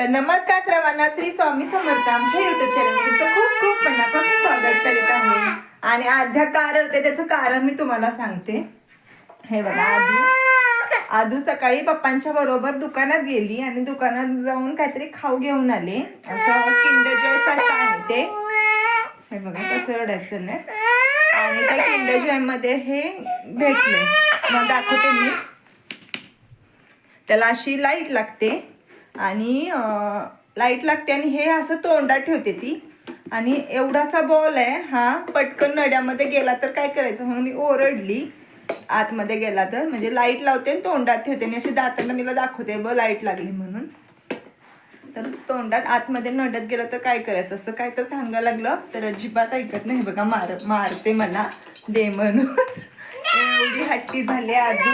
तर नमस्कार सर्वांना, श्री स्वामी समर्थ. आमच्या युट्यूब चॅनल तुमचं खूप खूप मनापासून स्वागत करीत आहे. आणि आद्या का रडते त्याचं कारण मी तुम्हाला सांगते. हे बघा, आदू सकाळी पप्पांच्या बरोबर दुकानात गेली आणि दुकानात जाऊन काहीतरी खाऊ घेऊन आले. असं किंडर जॉय सारखं आहे ते. हे बघा कसं रडायचं नाही. आणि त्या किंडर जॉय मध्ये हे भेटले. मग दाखवते मी. त्याला अशी लाईट लागते आणि हे असं तोंडात ठेवते ती. आणि एवढासा बॉल आहे हा. पटकन नड्यामध्ये गेला तर काय करायचं म्हणून मी ओरडली. आतमध्ये गेला तर म्हणजे लाईट लावते आणि तोंडात ठेवते आणि अशी दातांना मला दाखवते ब लाईट लागली म्हणून. तर तोंडात आतमध्ये नड्यात गेलं तर काय करायचं असं काय तर सांगायला लागलं तर अजिबात ऐकत नाही. बघा मारते मला दे म्हणून. एवढी हट्टी झाली आजू.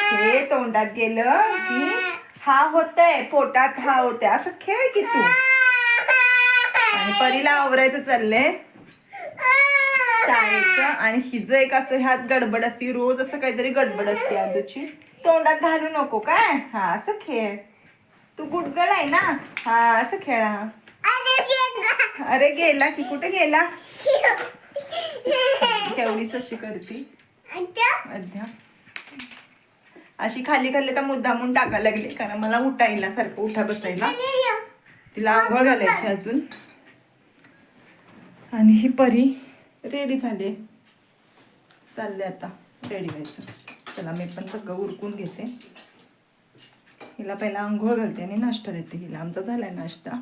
हे तोंडात गेलं की हा होतंय पोटात, हा होतंय असं खेळ की तू. आणि परीला आवरायचं चाललंय शाळेचं. आणि हिचं एक असं ह्यात गडबड असते, रोज असं काहीतरी गडबड असते आदूची. तोंडात घालू नको काय, हा असं खेळ. तू गुडगल आहे ना, हा असं खेळा. अरे गेला की, कुठे गेला. केवढीच अशी करती अध्या. अशी खाली खाली तर मुद्दामून टाकायला लागली कारण मला उठायला सारखं उठा बसायला. तिला आंघोळ घालायची अजून. आणि ही परी रेडी झाले, चालले आता रेडी व्हायचं. चला मी पण सगळं उरकून घेते. हिला पहिला आंघोळ घालते आणि नाश्ता देते हिला. आमचा झालाय नाश्ता.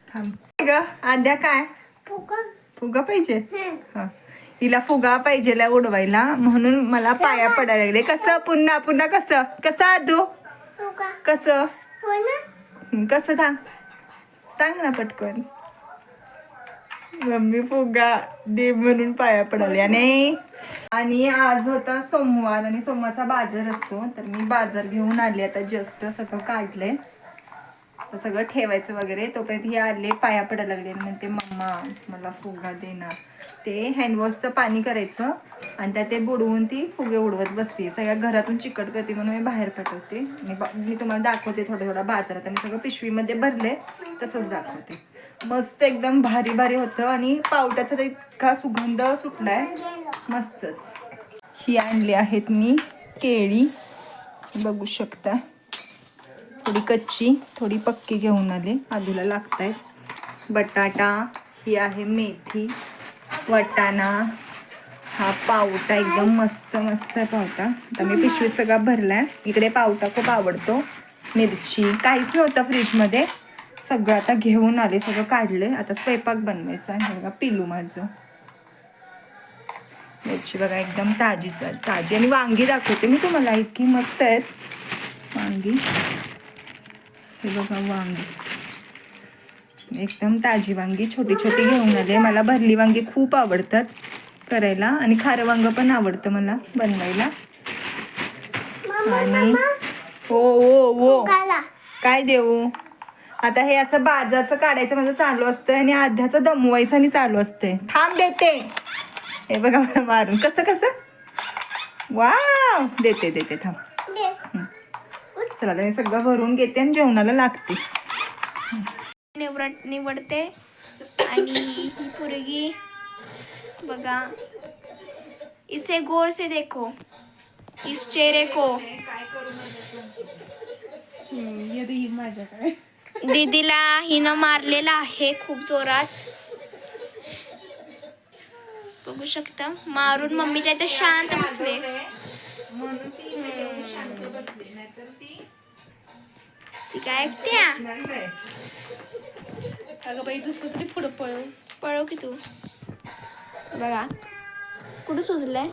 थांब ग आद्या, काय फुगा पाहिजे. हा हिला फुगा पाहिजे उडवायला म्हणून मला पाया पडायला लागले. कसं पुन्हा पुन्हा कसं कसं आदू कसं कसं थांब सांग ना पटकन. मम्मी फुगा दे म्हणून पाया पडाले. आणि आज होता सोमवार आणि सोमवारचा बाजार असतो. तर मी बाजार घेऊन आले आता. जस्ट सगळं काढलंय तर सगळं ठेवायचं वगैरे. तोपर्यंत हे आले पाया पडायला लागले. म्हणते मम्मा मला फुगा दे ना. ते हँडवॉशचं पाणी करायचं आणि त्यात ते बुडवून ती फुगे उडवत बसते. सगळ्या घरातून चिकट करते म्हणून मी बाहेर पाठवते. मी तुम्हाला दाखवते थोडं बाजारात. आणि सगळं पिशवीमध्ये भरले तसंच दाखवते. मस्त एकदम भारी भारी होतं. आणि पावट्याचा तर इतका सुगंध सुटलाय मस्तच. ही आणली आहेत मी केळी, बघू शकता. थोडी कच्ची थोडी पक्की घेऊन आले, आलूला लागतायत. बटाटा, ही आहे मेथी, वाटाणा, हा पावटा एकदम मस्त मस्त आहे पावटा. आता मी पिशवी सगळा भरलाय. इकडे पावटा खूप आवडतो. मिरची काहीच नव्हतं फ्रीजमध्ये, सगळं आता घेऊन आले, सगळं काढले. आता स्वयंपाक बनवायचा आहे. बघा पिलू माझं. मिरची बघा एकदम ताजी. आणि वांगी दाखवते मी तुम्हाला, इतकी मस्त आहेत वांगी. हे बघा वांगी एकदम ताजी वांगी, छोटी छोटी घेऊन आले. मला भरली वांगी खूप आवडतात करायला. आणि खारं वांग पण आवडतं मला बनवायला. आणि हो काय देऊ आता. हे असं बाजाचं काढायचं माझं चालू असतं आणि आध्याचं दमवायचं आणि चालू असतंय. थांब देते. हे बघा मला मारून कसं वाव देते थांब. चला मी सगळं भरून घेते आणि जेवणाला लागते. निवडते. आणि ही पोरगी बघा, इसे गौर से देखो, इस चेहरे को. माझ्याकडे दीदीला हिनं मारलेला आहे खूप जोरात, बघू शकता. मारून मम्मीच्या इथे शांत बसले. ती काय ऐकत्या. अगं बाई दुसरं तरी पुढं पळव की तू. बघा कुठं सुजलंय.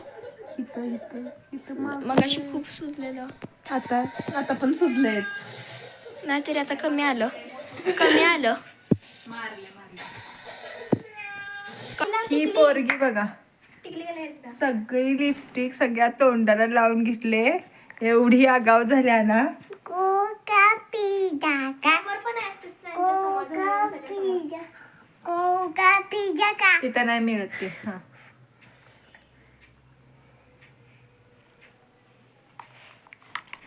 मग अशी खूप सुजलेलं. आता पण सुजलंयच नाही तरी आता कमी आलं. ही पोरगी बघा, सगळी लिपस्टिक सगळ्या तोंडाला लावून घेतले. एवढी आगाव झाल्या ना. तिथं नाही मिळत ते. हा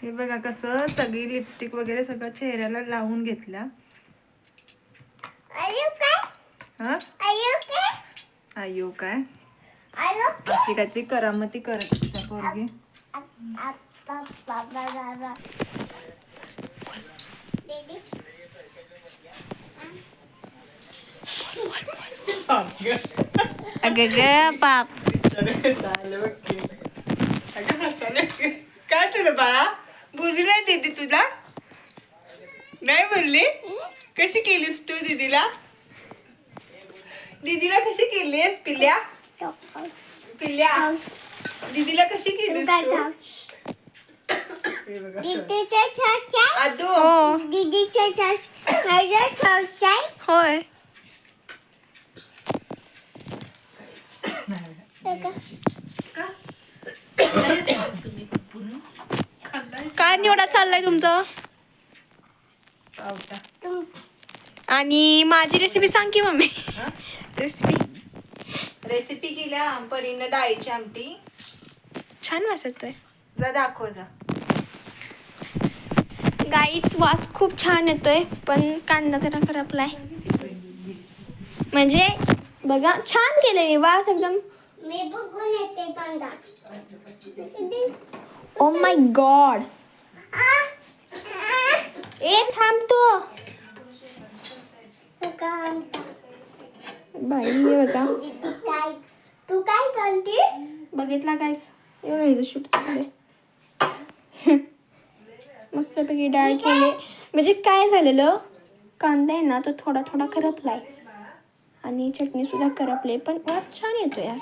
हे बघा कसं सगळी लिपस्टिक वगैरे सगळं चेहऱ्याला लावून घेतल्या. हा अयो काय अशी काहीतरी करामती करत होती त्या पोरगी. अगं ग पाप. काय तुला बाळा बोलली नाही दीदी तुला? नाही बोलली? कशी केलीस तू दीदीला? दीदीला कशी केलीस पिल्ल्या? पिल्ल्या दीदीला कशी केलीस तू? आदू हो होय. काय निवडा चाललाय तुमचं? पावटा. आणि माझी रेसिपी सांग की मम्मी. रेसिपी रेसिपी केल्या परीनं डाळीची आमटी. छान वास येतोय. जा दाखव जा. गाईच वास खूप छान येतोय पण कांदा जरा करपलाय. म्हणजे बघा छान केलंय मी. वास एकदम. मी बघून येते कांदा. Oh my God. ए थांब तू. बाई हे बघा. काय तू काय करते? बघितला गाईस. हे बघा इथं शूट चाललंय. मस्तपैकी डाळ केले. म्हणजे काय झालेलं कांदा आहे ना तो थोडा थोडा करपलाय आणि चटणी सुद्धा करपले पण वास छान येतो यार.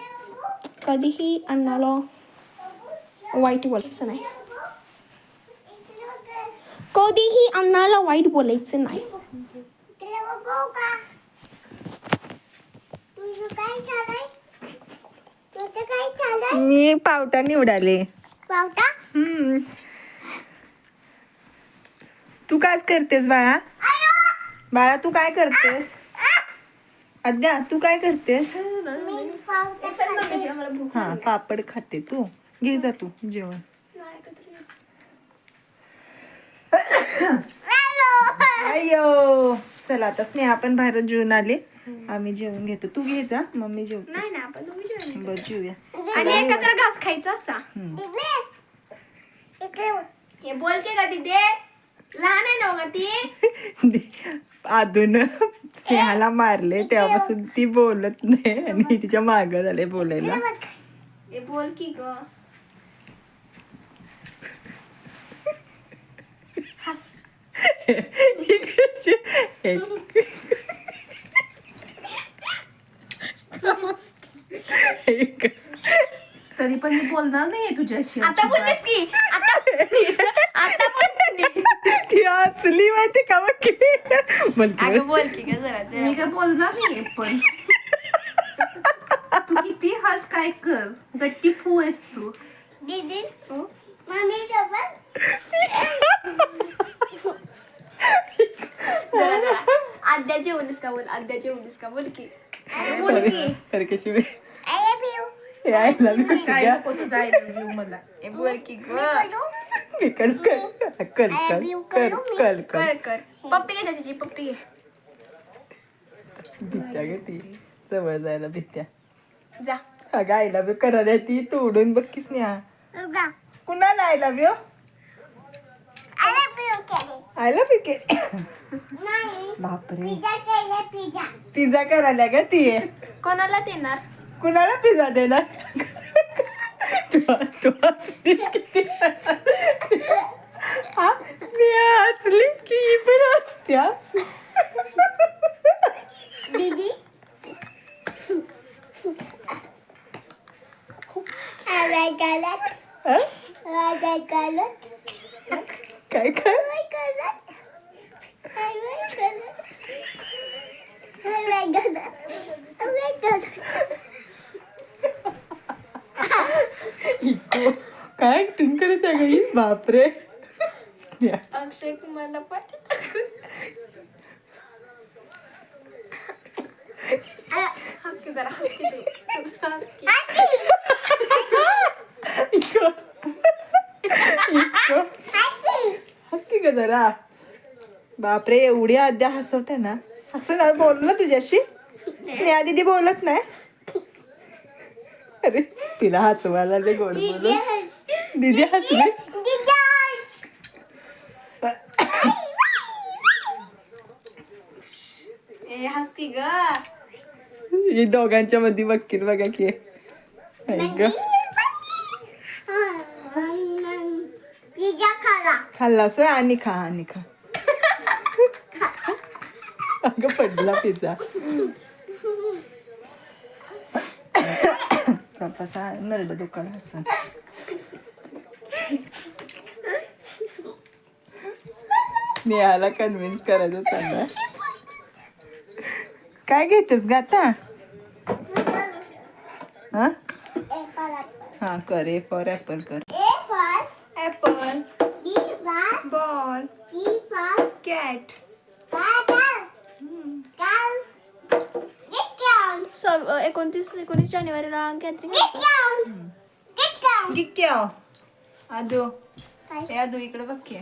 कधीही अन्नाला वाईट बोलायचं नाही. कधीही अन्नाला वाईट बोलायचं नाही. इकडे बघू का? तुझं काय चाललंय? तुझं काय चाललंय? मी पावटा निवडाले. पावटा? तू काय करतेस बाळा? बाळा तू काय करतेस? अद्या तू काय करतेस? मी पावटा खाते. हा पापड खाते तू. घे जा तू जेवण. अय्यो चला आता स्नेहा पण बाहेर जेवून आले. आम्ही जेवून घेतो. तू घे जा मम्मी जेवते. नाही ना आपण दोघी जेवण. बरं जेवूया. आणि एकत्र घास खायचा असा. इकडे बघ. हे बोल की का तिथे लहान आहे ना का ती. आधून स्नेहाला मारले तेव्हापासून ती बोलत नाही आणि तिच्या मागं झाले बोलायला. हे बोल की ग. हस. ही कशी तरी पण मी बोलणार नाहीये तुझ्याशी. आता बोललीस की आता बोलली. ती हसली माहिती का मग की बोलते. अगं बोल की ग जरा मी काय बोलणार नाहीये पण तू किती हस काय कर गट्टी फू आहेस तू. दीदी मम्मी सोबत जरा जरा आद्या जेवलीस का बोल. आद्या जेवलीस का बोल की. अरे बोल की. तर कशी आय लव्ह यू. यायला काय नको तुझं I love you मला. हे बोल की ग. कल कल कल कल कल कर कर. पप्पी घे त्याची पप्पी घे. भित्या ग ती जवळ जायला भित्या. जा. अगं आय लव्ह यू करायला ती तोडून बघ की स्नेहा. जा. कुणाला I love you? I love you केले. आय लव्ह यू के नाही. बापरे पिझ्झा केले पिझ्झा. पिझ्झा करायला ग ती. कोणाला देणार? कुणाला पिझ्झा देणार? तू हसलीस किती हा स्नेहा हसली की ही पण हसत्या. दीदी आय गलत. हा? आय गलत. काय काय आय गलत. आय गलत. आय गलत. आय गलत. इको काय ऍक्टिंग करत आहे गं ही? बापरे स्नेहा. अक्षय कुमारला पण हस की जरा हस की तू. हस की. इको इको की ग जरा. बापरे एवढी आद्या हसवते ना. असं ना बोललं तुझ्याशी. स्नेहा दीदी बोलत नाही. अरे तिला हसवायला ते गोड बोलून. दीदी हसली. ए हसती ग. ही दोघांच्या मध्ये बघतील बघा की. आई ग. पिझ्झा खाला. खाल्ला सोय आणि खा. अगं पडला पिझ्झा. बापाचा नरड दुकान असं. स्नेहाला कन्व्हिन्स करायचं चाललंय. काय घेतेस ग आता? हा हा कर. ए फॉर ऍपल कर. Apple ball cat. 29 जानेवारीला गॅदरिंग गिक्क्या आदू. ए आदू इकडे बघ की.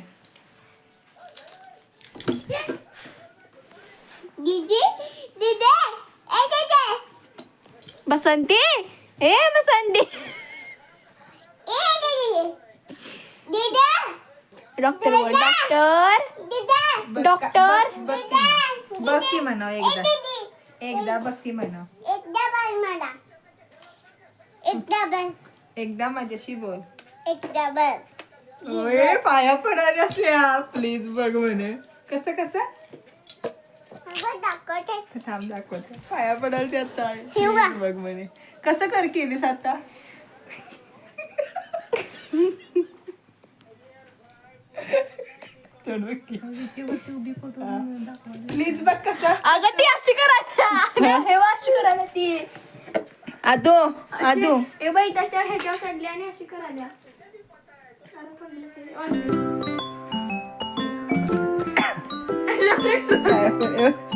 बसंती. ए बसंती. डॉक्टर बोल. डॉक्टर. बघ की म्हणाव एकदा बघ की म्हणाव. एकदा माझ्याशी बोल. ओय पाया पडायला असल्या. प्लीज बघ म्हणे. कसं थांब दाखवते. पाया पडायला ते आता. Please बघ म्हणे. कसं कर केलीस आता. प्लीज बघ कसं. अगं ती अशी करायला. हे अशी करायला ती. आदू ए बाई त्या ह्याच्यावर चढली आणि अशी करायला. पाया पड.